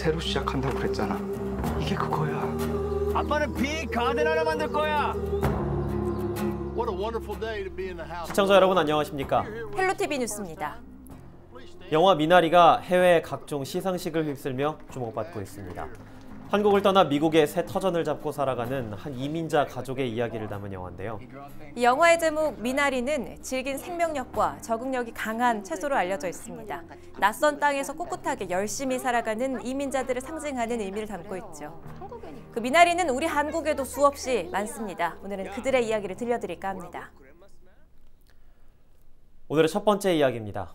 새로 시작한다고 그랬잖아. 이게 그거야. 아빠는 빅 가든 하나 만들 거야. 시청자 여러분 안녕하십니까? 헬로티비 뉴스입니다. 영화 미나리가 해외 각종 시상식을 휩쓸며 주목받고 있습니다. 한국을 떠나 미국의 새 터전을 잡고 살아가는 한 이민자 가족의 이야기를 담은 영화인데요. 이 영화의 제목 미나리는 질긴 생명력과 적응력이 강한 채소로 알려져 있습니다. 낯선 땅에서 꿋꿋하게 열심히 살아가는 이민자들을 상징하는 의미를 담고 있죠. 그 미나리는 우리 한국에도 수없이 많습니다. 오늘은 그들의 이야기를 들려드릴까 합니다. 오늘의 첫 번째 이야기입니다.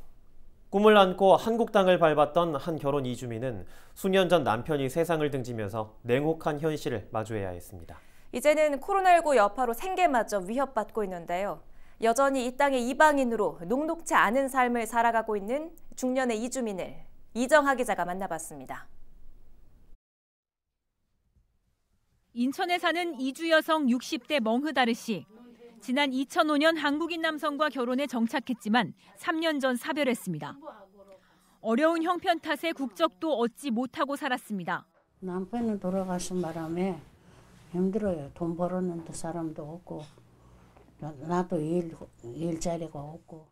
꿈을 안고 한국 땅을 밟았던 한 결혼 이주민은 수년 전 남편이 세상을 등지면서 냉혹한 현실을 마주해야 했습니다. 이제는 코로나19 여파로 생계마저 위협받고 있는데요. 여전히 이 땅의 이방인으로 녹록지 않은 삶을 살아가고 있는 중년의 이주민을 이정하 기자가 만나봤습니다. 인천에 사는 이주 여성 60대 멍흐다르 씨. 지난 2005년 한국인 남성과 결혼에 정착했지만 3년 전 사별했습니다. 어려운 형편 탓에 국적도 얻지 못하고 살았습니다. 남편은 돌아가신 바람에 힘들어요. 돈 벌었는데 사람도 없고 나도 일자리가 없고.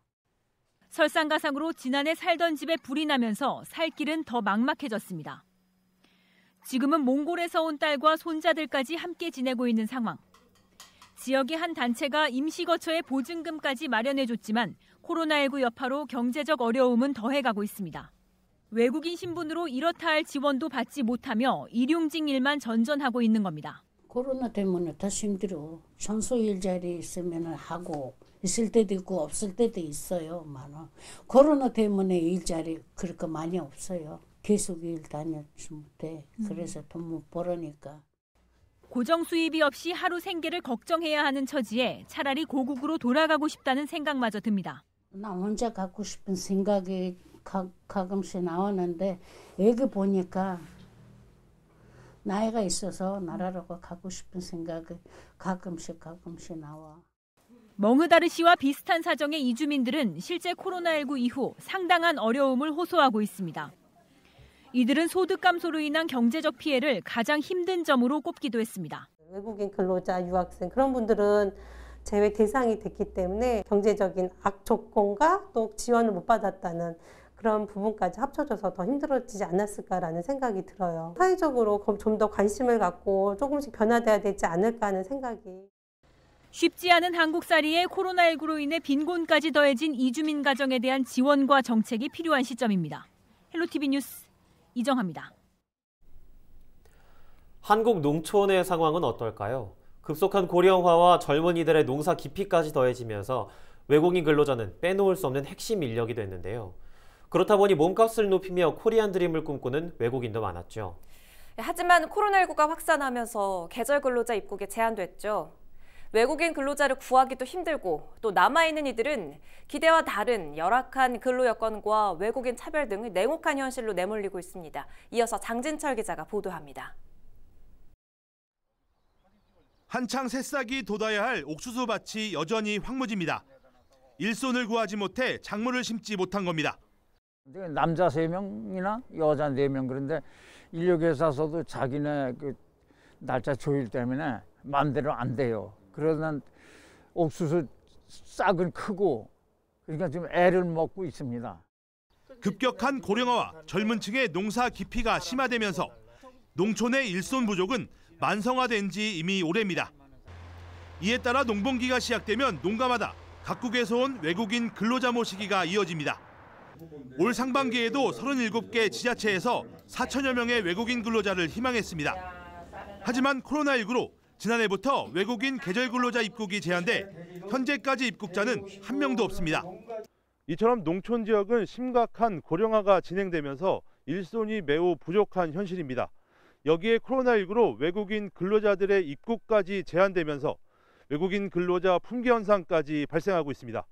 설상가상으로 지난해 살던 집에 불이 나면서 살 길은 더 막막해졌습니다. 지금은 몽골에서 온 딸과 손자들까지 함께 지내고 있는 상황. 지역의 한 단체가 임시거처에 보증금까지 마련해줬지만 코로나19 여파로 경제적 어려움은 더해가고 있습니다. 외국인 신분으로 이렇다 할 지원도 받지 못하며 일용직 일만 전전하고 있는 겁니다. 코로나 때문에 더 힘들어. 청소 일자리 있으면 하고 있을 때도 있고 없을 때도 있어요. 많아. 코로나 때문에 일자리 그렇게 많이 없어요. 계속 일 다녔지 못해. 그래서 돈 못 벌으니까. 고정 수입이 없이 하루 생계를 걱정해야 하는 처지에 차라리 고국으로 돌아가고 싶다는 생각마저 듭니다. 나 혼자 가고 싶은 생각이 가끔씩 나오는데 애기 보니까 나이가 있어서 나라로 가고 싶은 생각이 가끔씩 나와. 멍흐다르 씨와 비슷한 사정의 이주민들은 실제 코로나19 이후 상당한 어려움을 호소하고 있습니다. 이들은 소득 감소로 인한 경제적 피해를 가장 힘든 점으로 꼽기도 했습니다. 외국인 근로자, 유학생 그런 분들은 제외 대상이 됐기 때문에 경제적인 악조건과 또 지원을 못 받았다는 그런 부분까지 합쳐져서 더 힘들어지지 않았을까라는 생각이 들어요. 사회적으로 좀 더 관심을 갖고 조금씩 변화돼야 되지 않을까 하는 생각이. 쉽지 않은 한국살이에 코로나19로 인해 빈곤까지 더해진 이주민 가정에 대한 지원과 정책이 필요한 시점입니다. 헬로티비 뉴스 이정하입니다. 한국 농촌의 상황은 어떨까요? 급속한 고령화와 젊은이들의 농사 기피까지 더해지면서 외국인 근로자는 빼놓을 수 없는 핵심 인력이 됐는데요. 그렇다 보니 몸값을 높이며 코리안 드림을 꿈꾸는 외국인도 많았죠. 하지만 코로나19가 확산하면서 계절 근로자 입국에 제한됐죠. 외국인 근로자를 구하기도 힘들고 또 남아있는 이들은 기대와 다른 열악한 근로 여건과 외국인 차별 등의 냉혹한 현실로 내몰리고 있습니다. 이어서 장진철 기자가 보도합니다. 한창 새싹이 돋아야 할 옥수수 밭이 여전히 황무지입니다. 일손을 구하지 못해 작물을 심지 못한 겁니다. 남자 3명이나 여자 4명 그런데 인력회사에서도 자기네 그 날짜 조율 때문에 마음대로 안 돼요. 그러나 옥수수 싹은 크고 그러니까 지금 애를 먹고 있습니다. 급격한 고령화와 젊은 층의 농사 기피가 심화되면서 농촌의 일손 부족은 만성화된 지 이미 오래입니다. 이에 따라 농번기가 시작되면 농가마다 각국에서 온 외국인 근로자 모시기가 이어집니다. 올 상반기에도 37개 지자체에서 4천여 명의 외국인 근로자를 희망했습니다. 하지만 코로나19로 지난해부터 외국인 계절 근로자 입국이 제한돼 현재까지 입국자는 한 명도 없습니다. 이처럼 농촌 지역은 심각한 고령화가 진행되면서 일손이 매우 부족한 현실입니다. 여기에 코로나19로 외국인 근로자들의 입국까지 제한되면서 외국인 근로자 품귀 현상까지 발생하고 있습니다.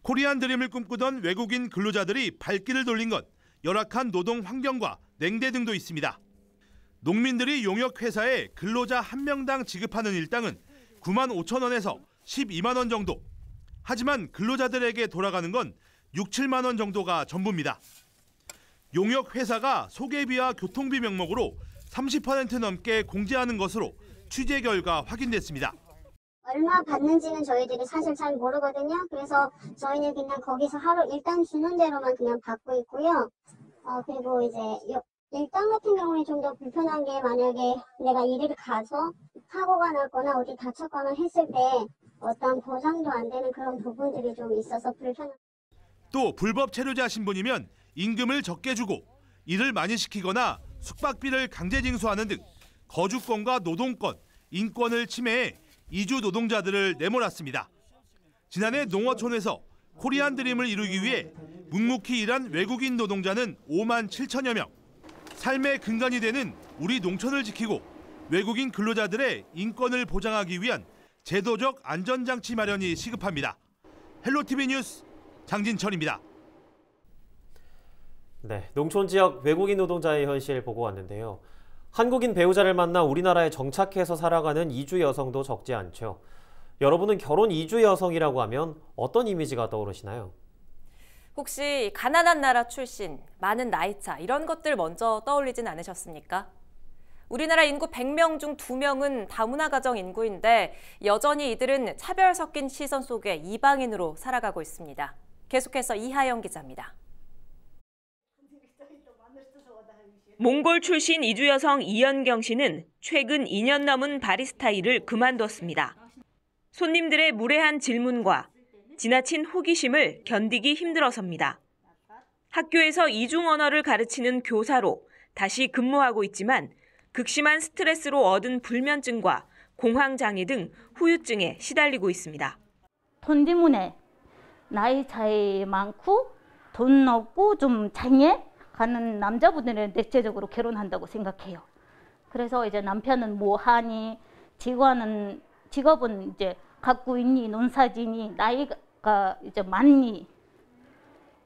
코리안 드림을 꿈꾸던 외국인 근로자들이 발길을 돌린 건 열악한 노동 환경과 냉대 등도 있습니다. 농민들이 용역회사에 근로자 한 명당 지급하는 일당은 9만 5천 원에서 12만 원 정도. 하지만 근로자들에게 돌아가는 건 6, 7만 원 정도가 전부입니다. 용역 회사가 소개비와 교통비 명목으로 30% 넘게 공제하는 것으로 취재 결과 확인됐습니다. 얼마 받는지는 저희들이 사실 잘 모르거든요. 그래서 저희는 그냥 거기서 하루 일당 주는 대로만 그냥 받고 있고요. 그리고 이제 일당 같은 경우에 좀 더 불편한 게 만약에 내가 일을 가서 사고가 났거나 어디 다쳤거나 했을 때 어떤 보상도 안 되는 그런 부분들이 좀 있어서 불편합니다. 또 불법 체류자 신분이면 임금을 적게 주고 일을 많이 시키거나 숙박비를 강제 징수하는 등 거주권과 노동권, 인권을 침해해 이주 노동자들을 내몰았습니다. 지난해 농어촌에서 코리안 드림을 이루기 위해 묵묵히 일한 외국인 노동자는 5만 7천여 명. 삶의 근간이 되는 우리 농촌을 지키고 외국인 근로자들의 인권을 보장하기 위한 제도적 안전장치 마련이 시급합니다. 헬로티비 뉴스 장진철입니다. 네, 농촌 지역 외국인 노동자의 현실 보고 왔는데요. 한국인 배우자를 만나 우리나라에 정착해서 살아가는 이주 여성도 적지 않죠. 여러분은 결혼 이주 여성이라고 하면 어떤 이미지가 떠오르시나요? 혹시 가난한 나라 출신, 많은 나이차 이런 것들 먼저 떠올리진 않으셨습니까? 우리나라 인구 100명 중 2명은 다문화 가정 인구인데 여전히 이들은 차별 섞인 시선 속에 이방인으로 살아가고 있습니다. 계속해서 이하영 기자입니다. 몽골 출신 이주 여성 이연경 씨는 최근 2년 넘은 바리스타 일을 그만뒀습니다. 손님들의 무례한 질문과 지나친 호기심을 견디기 힘들어서입니다. 학교에서 이중 언어를 가르치는 교사로 다시 근무하고 있지만 극심한 스트레스로 얻은 불면증과 공황장애 등 후유증에 시달리고 있습니다. 돈 때문에 나이 차이 많고 돈 없고 좀 장애 가는 남자분들은 대체적으로 결혼한다고 생각해요. 그래서 이제 남편은 뭐 하니, 직업은 이제 갖고 있니, 논사지니, 나이가 이제 많니,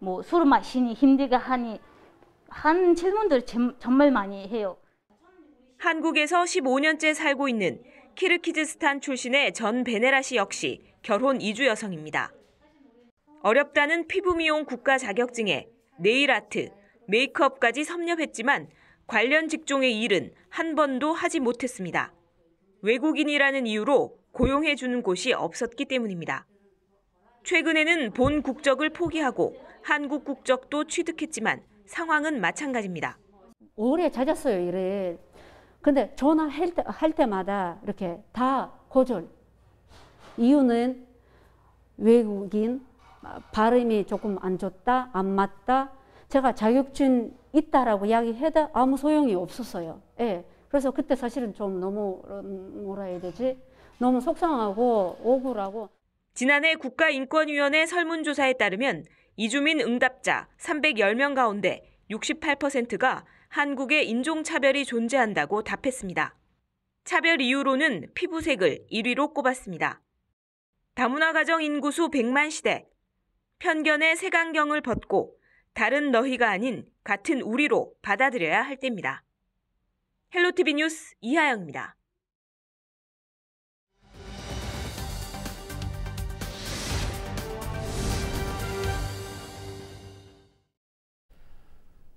뭐 술 마시니, 힘들게 하니 하는 질문들 정말 많이 해요. 한국에서 15년째 살고 있는 키르기즈스탄 출신의 전 베네라 씨 역시 결혼 이주 여성입니다. 어렵다는 피부 미용 국가 자격증에 네일 아트, 메이크업까지 섭렵했지만 관련 직종의 일은 한 번도 하지 못했습니다. 외국인이라는 이유로 고용해주는 곳이 없었기 때문입니다. 최근에는 본 국적을 포기하고 한국 국적도 취득했지만 상황은 마찬가지입니다. 오래 찾았어요, 일을. 근데 전화할 때마다 이렇게 다 거절. 이유는 외국인, 발음이 조금 안 좋다, 안 맞다. 제가 자격증 있다라고 이야기해도 아무 소용이 없었어요. 예. 그래서 그때 사실은 좀 너무 뭐라 해야 되지? 너무 속상하고 억울하고. 지난해 국가인권위원회 설문조사에 따르면 이주민 응답자 310명 가운데 68%가 한국에 인종차별이 존재한다고 답했습니다. 차별 이유로는 피부색을 1위로 꼽았습니다. 다문화 가정 인구수 100만 시대, 편견의 색안경을 벗고 다른 너희가 아닌 같은 우리로 받아들여야 할 때입니다. 헬로티비 뉴스 이하영입니다.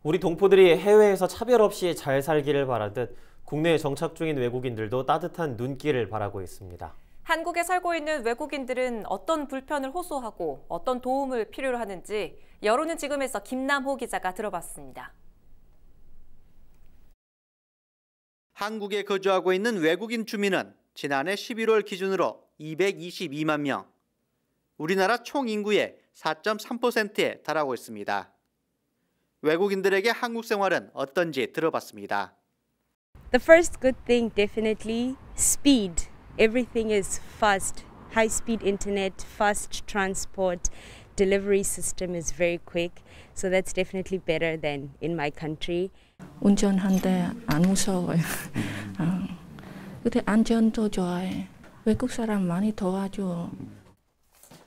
우리 동포들이 해외에서 차별 없이 잘 살기를 바라듯 국내에 정착 중인 외국인들도 따뜻한 눈길을 바라고 있습니다. 한국에 살고 있는 외국인들은 어떤 불편을 호소하고 어떤 도움을 필요로 하는지 여론은 지금에서 김남호 기자가 들어봤습니다. 한국에 거주하고 있는 외국인 주민은 지난해 11월 기준으로 222만 명, 우리나라 총 인구의 4.3%에 달하고 있습니다. 외국인들에게 한국 생활은 어떤지 들어봤습니다. The first good thing definitely speed. Everything is fast. High-speed internet, fast transport, delivery system is very quick. So that's definitely better than in my country. 운전하는데 안 무서워요. 근데 안전도 좋아해. 외국 사람 많이 도와줘.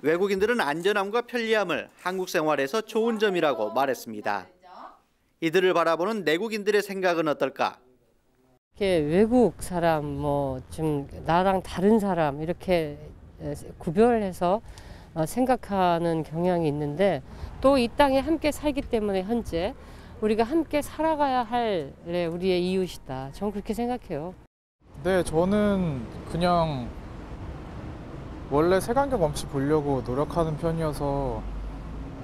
외국인들은 안전함과 편리함을 한국 생활에서 좋은 점이라고 말했습니다. 이들을 바라보는 내국인들의 생각은 어떨까? 외국 사람, 좀 나랑 다른 사람 이렇게 구별해서 생각하는 경향이 있는데 또 이 땅에 함께 살기 때문에 현재 우리가 함께 살아가야 할 우리의 이웃이다. 저는 그렇게 생각해요. 네, 저는 그냥 원래 색안경 없이 보려고 노력하는 편이어서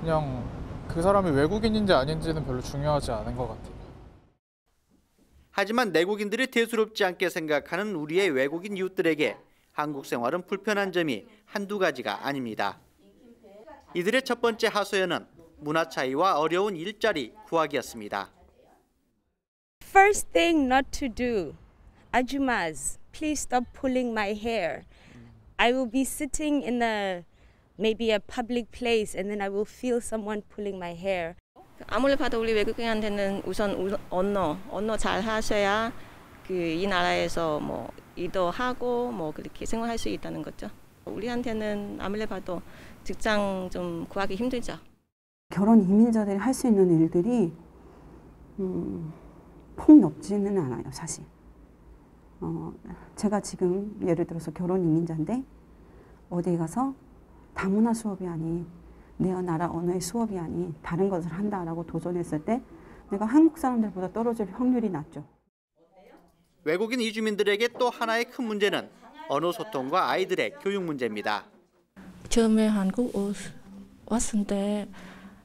그냥 그 사람이 외국인인지 아닌지는 별로 중요하지 않은 것 같아요. 하지만 내국인들이 대수롭지 않게 생각하는 우리의 외국인 이웃들에게 한국 생활은 불편한 점이 한두 가지가 아닙니다. 이들의 첫 번째 하소연은 문화 차이와 어려운 일자리 구하기였습니다. First thing not to do, Ajumas, please stop pulling my hair. I will be sitting in maybe a public place and then I will feel someone pulling my hair. 아무리 봐도 우리 외국인한테는 우선 언어 잘 하셔야 이 나라에서 뭐 일도 하고 뭐 그렇게 생활할 수 있다는 거죠. 우리한테는 아무리 봐도 직장 좀 구하기 힘들죠. 결혼 이민자들이 할 수 있는 일들이 폭넓지는 않아요, 사실. 제가 지금 예를 들어서 결혼 이민자인데 어디에 가서 다문화 수업이 아닌 내 나라 언어의 수업이 아닌 다른 것을 한다라고 도전했을 때 내가 한국 사람들보다 떨어질 확률이 낮죠. 외국인 이주민들에게 또 하나의 큰 문제는 언어 소통과 아이들의 교육 문제입니다. 처음에 한국 왔을 때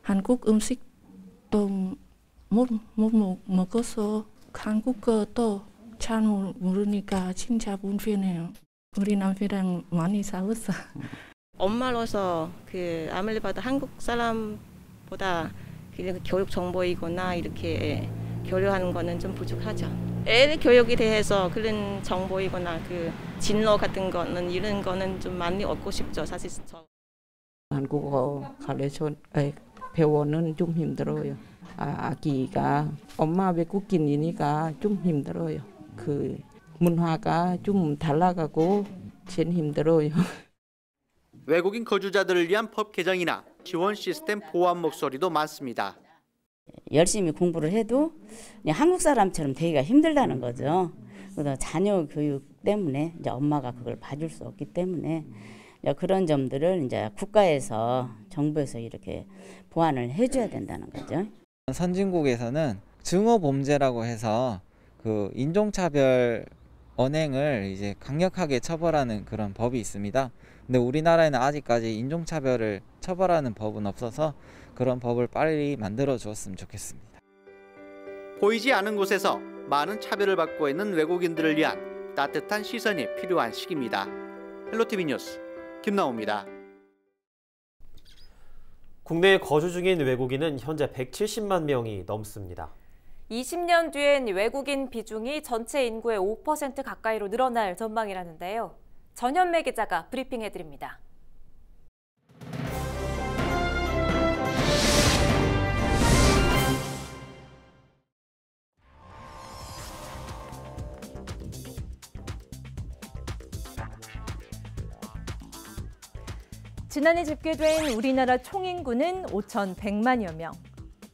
한국 음식도 못 먹어서 한국어도 잘 모르니까 진짜 불편해요. 우리 남편이랑 많이 싸웠어. 엄마로서 아무리 봐도 한국 사람보다 교육 정보이거나 이렇게 교류하는 거는 좀 부족하죠. 애 교육에 대해서 그런 정보이거나 진로 같은 거는 이런 거는 좀 많이 얻고 싶죠. 사실 한국어 배우는 좀 힘들어요. 아기가 엄마 외국인이니까 좀 힘들어요. 문화가 좀 달라가고 제일 힘들어요. 외국인 거주자들을 위한 법 개정이나 지원 시스템 보완 목소리도 많습니다. 열심히 공부를 해도 그냥 한국 사람처럼 되기가 힘들다는 거죠. 그래서 자녀 교육 때문에 이제 엄마가 그걸 봐줄 수 없기 때문에 그런 점들을 이제 국가에서 정부에서 이렇게 보완을 해줘야 된다는 거죠. 선진국에서는 증오 범죄라고 해서 인종차별 언행을 이제 강력하게 처벌하는 그런 법이 있습니다. 근데 우리나라에는 아직까지 인종차별을 처벌하는 법은 없어서 그런 법을 빨리 만들어 주었으면 좋겠습니다. 보이지 않은 곳에서 많은 차별을 받고 있는 외국인들을 위한 따뜻한 시선이 필요한 시기입니다. 헬로티비 뉴스 김나호입니다. 국내에 거주 중인 외국인은 현재 170만 명이 넘습니다. 20년 뒤엔 외국인 비중이 전체 인구의 5% 가까이로 늘어날 전망이라는데요. 전현매 기자가 브리핑해드립니다. 지난해 집계된 우리나라 총인구는 5,100만여 명.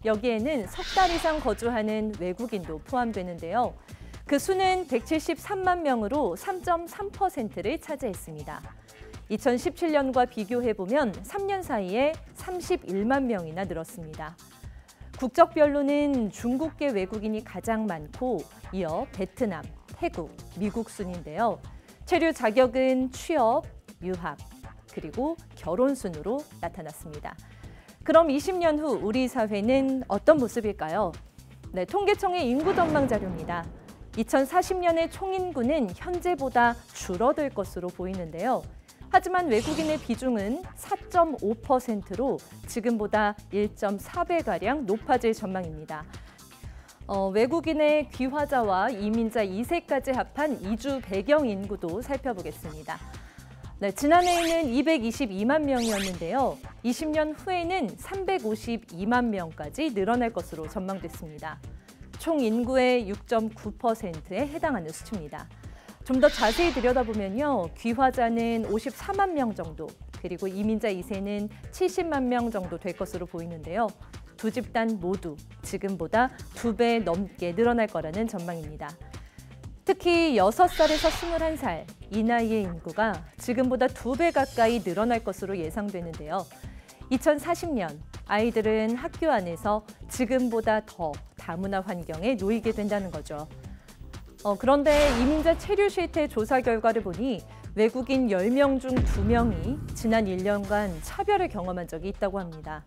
여기에는 석 달 이상 거주하는 외국인도 포함되는데요. 그 수는 173만 명으로 3.3%를 차지했습니다. 2017년과 비교해보면 3년 사이에 31만 명이나 늘었습니다. 국적별로는 중국계 외국인이 가장 많고 이어 베트남, 태국, 미국 순인데요. 체류 자격은 취업, 유학, 그리고 결혼 순으로 나타났습니다. 그럼 20년 후 우리 사회는 어떤 모습일까요? 네, 통계청의 인구 전망 자료입니다. 2040년의 총인구는 현재보다 줄어들 것으로 보이는데요. 하지만 외국인의 비중은 4.5%로 지금보다 1.4배가량 높아질 전망입니다. 외국인의 귀화자와 이민자 2세까지 합한 이주 배경 인구도 살펴보겠습니다. 네, 지난해에는 222만 명이었는데요. 20년 후에는 352만 명까지 늘어날 것으로 전망됐습니다. 총 인구의 6.9%에 해당하는 수치입니다. 좀 더 자세히 들여다보면요. 귀화자는 54만 명 정도, 그리고 이민자 2세는 70만 명 정도 될 것으로 보이는데요. 두 집단 모두 지금보다 2배 넘게 늘어날 거라는 전망입니다. 특히 6살에서 21살, 이 나이의 인구가 지금보다 2배 가까이 늘어날 것으로 예상되는데요. 2040년 아이들은 학교 안에서 지금보다 더 다문화 환경에 놓이게 된다는 거죠. 그런데 이민자 체류 실태 조사 결과를 보니 외국인 10명 중 2명이 지난 1년간 차별을 경험한 적이 있다고 합니다.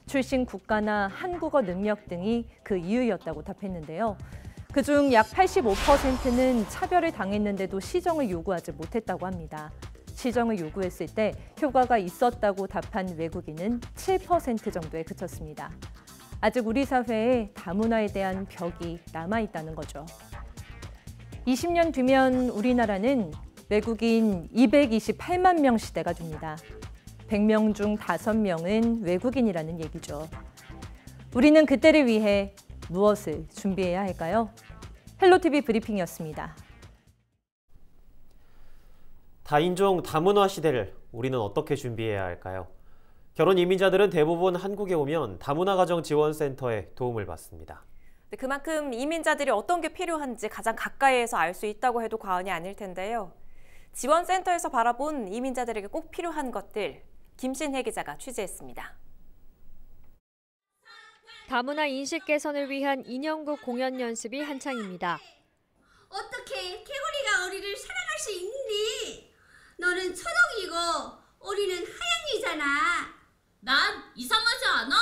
출신 국가나 한국어 능력 등이 그 이유였다고 답했는데요. 그중 약 85%는 차별을 당했는데도 시정을 요구하지 못했다고 합니다. 시정을 요구했을 때 효과가 있었다고 답한 외국인은 7% 정도에 그쳤습니다. 아직 우리 사회에 다문화에 대한 벽이 남아있다는 거죠. 20년 뒤면 우리나라는 외국인 228만 명 시대가 됩니다. 100명 중 5명은 외국인이라는 얘기죠. 우리는 그때를 위해 무엇을 준비해야 할까요? 헬로티비 브리핑이었습니다. 다인종 다문화 시대를 우리는 어떻게 준비해야 할까요? 결혼 이민자들은 대부분 한국에 오면 다문화 가정 지원센터의 도움을 받습니다. 그만큼 이민자들이 어떤 게 필요한지 가장 가까이에서 알 수 있다고 해도 과언이 아닐 텐데요. 지원센터에서 바라본 이민자들에게 꼭 필요한 것들, 김신혜 기자가 취재했습니다. 다문화 인식 개선을 위한 인형극 공연 연습이 한창입니다. 어떻게 개구리가 어리를 사랑할 수 있니? 너는 초록이고 어리는 하양이잖아. 난 이상하지 않아.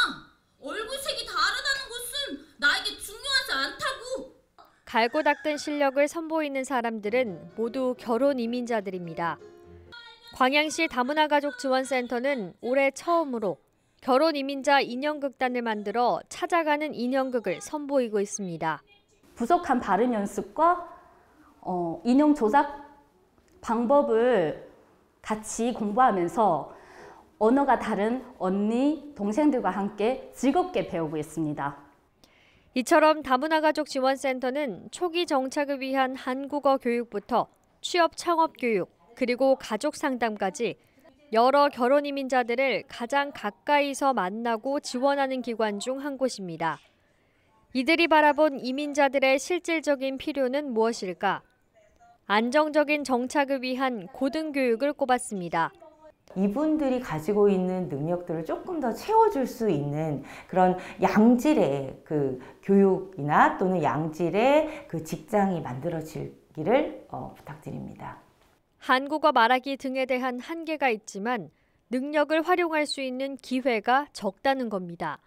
얼굴색이 다르다는 것은 나에게 중요하지 않다고. 갈고 닦은 실력을 선보이는 사람들은 모두 결혼 이민자들입니다. 광양시 다문화 가족 지원센터는 올해 처음으로 결혼 이민자 인형극단을 만들어 찾아가는 인형극을 선보이고 있습니다. 부족한 발음 연습과 인형 조작 방법을 같이 공부하면서 언어가 다른 언니, 동생들과 함께 즐겁게 배우고 있습니다. 이처럼 다문화 가족 지원센터는 초기 정착을 위한 한국어 교육부터 취업 창업 교육, 그리고 가족 상담까지 여러 결혼 이민자들을 가장 가까이서 만나고 지원하는 기관 중 한 곳입니다. 이들이 바라본 이민자들의 실질적인 필요는 무엇일까? 안정적인 정착을 위한 고등교육을 꼽았습니다. 이분들이 가지고 있는 능력들을 조금 더 채워줄 수 있는 그런 양질의 그 교육이나 또는 양질의 그 직장이 만들어지기를 부탁드립니다. 한국어 말하기 등에 대한 한계가 있지만 능력을 활용할 수 있는 기회가 적다는 겁니다.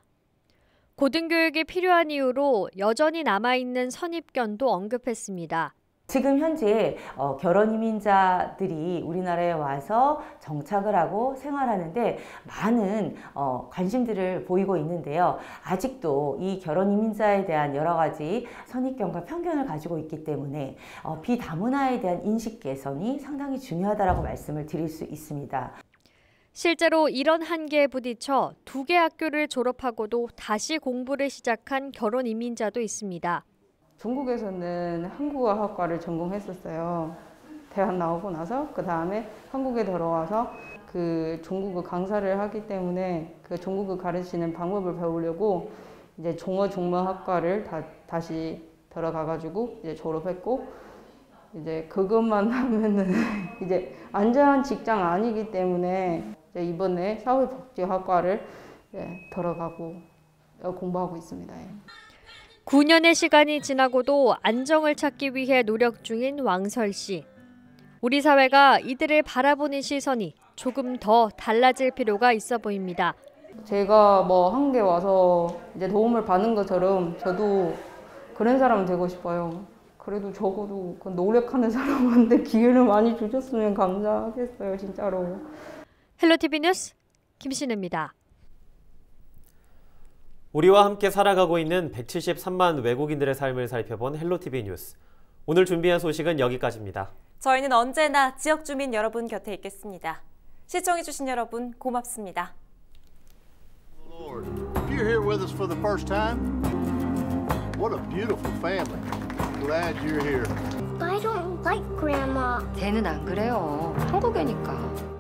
고등교육이 필요한 이유로 여전히 남아있는 선입견도 언급했습니다. 지금 현재 결혼 이민자들이 우리나라에 와서 정착을 하고 생활하는데 많은 관심들을 보이고 있는데요. 아직도 이 결혼 이민자에 대한 여러 가지 선입견과 편견을 가지고 있기 때문에 비다문화에 대한 인식 개선이 상당히 중요하다고 말씀을 드릴 수 있습니다. 실제로 이런 한계에 부딪혀 2개 학교를 졸업하고도 다시 공부를 시작한 결혼 이민자도 있습니다. 중국에서는 한국어 학과를 전공했었어요. 대학 나오고 나서 그 다음에 한국에 들어와서 그 중국어 강사를 하기 때문에 그 중국어 가르치는 방법을 배우려고 이제 종어중문학과를 다시 들어가가지고 이제 졸업했고 이제 그것만 하면은 이제 안전한 직장 아니기 때문에 이제 이번에 사회복지학과를 들어가고 공부하고 있습니다. 9년의 시간이 지나고도 안정을 찾기 위해 노력 중인 왕설 씨. 우리 사회가 이들을 바라보는 시선이 조금 더 달라질 필요가 있어 보입니다. 제가 뭐 한국에 와서 이제 도움을 받는 것처럼 저도 그런 사람 되고 싶어요. 그래도 적어도 그 노력하는 사람한테 기회를 많이 주셨으면 감사하겠어요, 진짜로. 헬로티비 뉴스 김신혜입니다. 우리와 함께 살아가고 있는 173만 외국인들의 삶을 살펴본 헬로티비 뉴스. 오늘 준비한 소식은 여기까지입니다. 저희는 언제나 지역 주민 여러분 곁에 있겠습니다. 시청해주신 여러분 고맙습니다. Lord, if you're here with us for the first time, what a beautiful family. Glad you're here. I don't like Grandma. 쟤는 안 그래요. 한국애니까.